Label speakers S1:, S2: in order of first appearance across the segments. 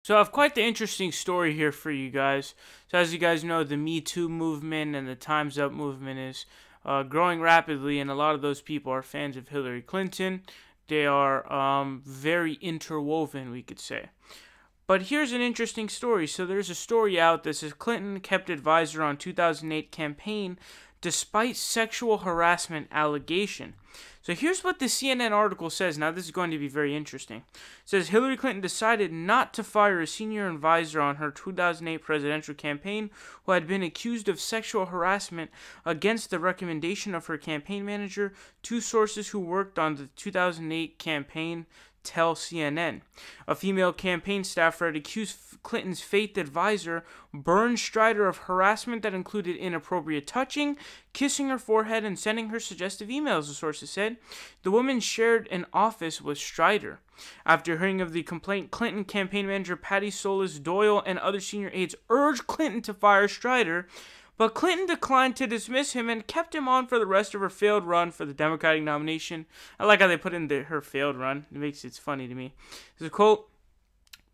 S1: So I have quite the interesting story here for you guys. So as you guys know, the Me Too movement and the Time's Up movement is growing rapidly, and a lot of those people are fans of Hillary Clinton. They are very interwoven, we could say. But here's an interesting story. So there's a story out that says Clinton kept advisor on 2008 campaign despite sexual harassment allegation. So here's what the CNN article says. Now this is going to be very interesting. It says Hillary Clinton decided not to fire a senior advisor on her 2008 presidential campaign who had been accused of sexual harassment against the recommendation of her campaign manager. Two sources who worked on the 2008 campaign tell CNN. A female campaign staffer had accused Clinton's faith advisor, Bern Strider, of harassment that included inappropriate touching, kissing her forehead, and sending her suggestive emails, the sources said. The woman shared an office with Strider. After hearing of the complaint, Clinton campaign manager Patty Solis Doyle and other senior aides urged Clinton to fire Strider, but Clinton declined to dismiss him and kept him on for the rest of her failed run for the Democratic nomination. I like how they put in her failed run. It's funny to me. There's a quote,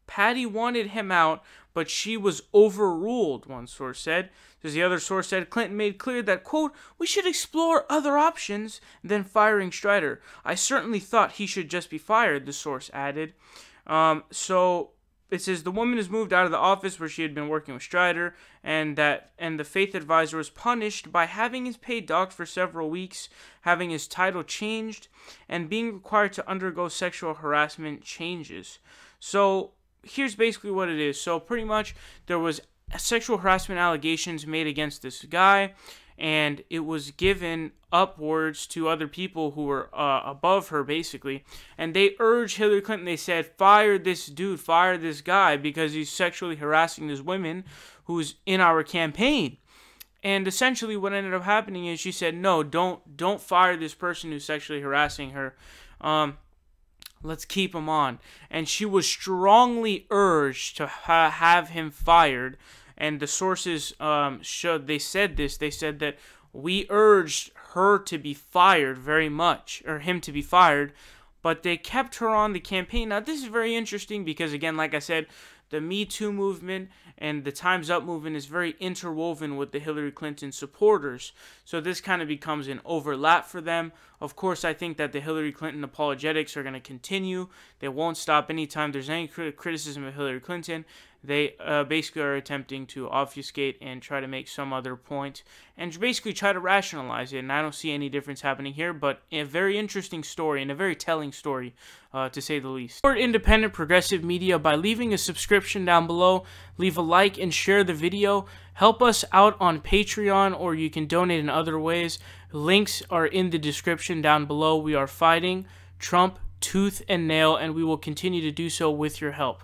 S1: Patty wanted him out, but she was overruled, one source said. As the other source said, Clinton made clear that, quote, we should explore other options than firing Strider. I certainly thought he should just be fired, the source added. So it says the woman has moved out of the office where she had been working with Strider, and the faith advisor was punished by having his pay docked for several weeks, having his title changed, and being required to undergo sexual harassment changes. So here's basically what it is. So pretty much there was sexual harassment allegations made against this guy, and it was given upwards to other people who were above her, basically. And they urged Hillary Clinton, they said, fire this dude, fire this guy, because he's sexually harassing this woman who's in our campaign. And essentially what ended up happening is she said, no, don't fire this person who's sexually harassing her. Let's keep him on. And she was strongly urged to have him fired. And the sources they said that we urged her to be fired very much, or him to be fired, but they kept her on the campaign. Now this is very interesting because, again, like I said, the Me Too movement and the Time's Up movement is very interwoven with the Hillary Clinton supporters. So this kind of becomes an overlap for them. Of course, I think that the Hillary Clinton apologetics are going to continue. They won't stop anytime there's any criticism of Hillary Clinton. They basically are attempting to obfuscate and try to make some other point and basically try to rationalize it. And I don't see any difference happening here, but a very interesting story and a very telling story, to say the least. Support independent progressive media by leaving a subscription down below. Leave a like and share the video. Help us out on Patreon, or you can donate in other ways. Links are in the description down below. We are fighting Trump tooth and nail, and we will continue to do so with your help.